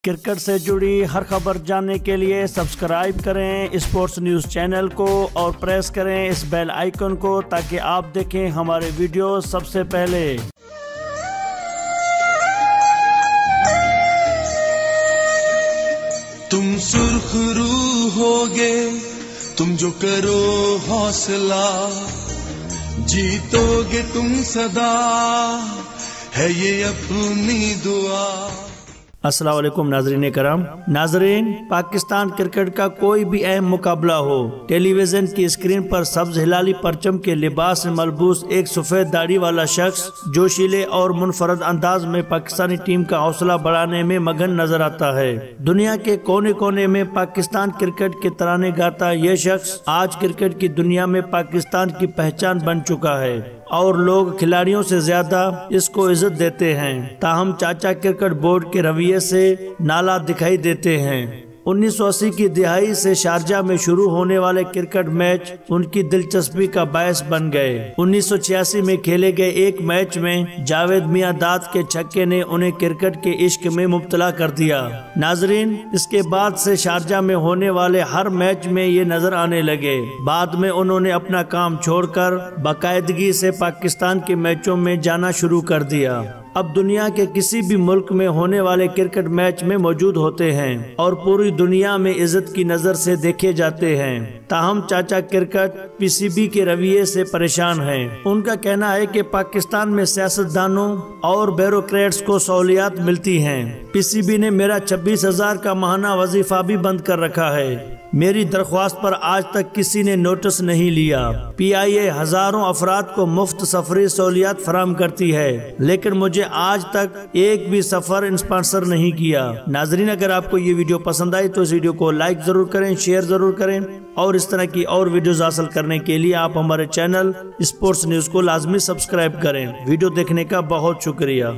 Cricket से जुड़ी हर खबर जानने के लिए सब्सक्राइब करें स्पोर्ट्स न्यूज़ चैनल को और प्रेस करें इस बेल आइकन को ताकि आप देखें हमारे वीडियो सबसे पहले। तुम सुर्खरू होगे, तुम जो करो हौसला, जीतोगे तुम सदा, है ये अपनी दुआ। अस्सलाम वालेकुम नाजरीन कराम। नाजरीन, पाकिस्तान क्रिकेट का कोई भी अहम मुकाबला हो, टेलीविजन की स्क्रीन पर सब्ज हिलाली परचम के लिबास में मलबूस एक सफेद दाढ़ी वाला शख्स जोशीले और मुनफरद अंदाज में पाकिस्तानी टीम का हौसला बढ़ाने में मगन नजर आता है। दुनिया के कोने कोने में पाकिस्तान क्रिकेट के तराने गाता यह शख्स आज क्रिकेट की दुनिया में पाकिस्तान की पहचान बन चुका है और लोग खिलाड़ियों से ज्यादा इसको इज्जत देते हैं। ताहम चाचा क्रिकेट बोर्ड के रवैये से नाला दिखाई देते हैं। 1980 की दिहाई से शारजा में शुरू होने वाले क्रिकेट मैच उनकी दिलचस्पी का बायस बन गए। 1986 में खेले गए एक मैच में जावेद मियां दाद के छक्के ने उन्हें क्रिकेट के इश्क में मुब्तला कर दिया। नाजरीन, इसके बाद से शारजा में होने वाले हर मैच में ये नजर आने लगे। बाद में उन्होंने अपना काम छोड़कर बाकायदगी से पाकिस्तान के मैचों में जाना शुरू कर दिया। अब दुनिया के किसी भी मुल्क में होने वाले क्रिकेट मैच में मौजूद होते हैं और पूरी दुनिया में इज्जत की नजर से देखे जाते हैं। ताहम चाचा क्रिकेट पीसीबी के रवैये से परेशान हैं। उनका कहना है कि पाकिस्तान में सियासतदानों और ब्यूरोक्रेट्स को सहूलियात मिलती हैं। पीसीबी ने मेरा 26,000 का माहाना वजीफा भी बंद कर रखा है। मेरी दरख्वास्त पर आज तक किसी ने नोटिस नहीं लिया। पीआईए हजारों अफराद को मुफ्त सफरी सहूलियात फराम करती है, लेकिन मुझे आज तक एक भी सफर स्पॉन्सर नहीं किया। नाजरीन, अगर आपको ये वीडियो पसंद आई तो इस वीडियो को लाइक जरूर करें, शेयर जरूर करें और इस तरह की और वीडियोस हासिल करने के लिए आप हमारे चैनल स्पोर्ट्स न्यूज को लाजमी सब्सक्राइब करें। वीडियो देखने का बहुत शुक्रिया।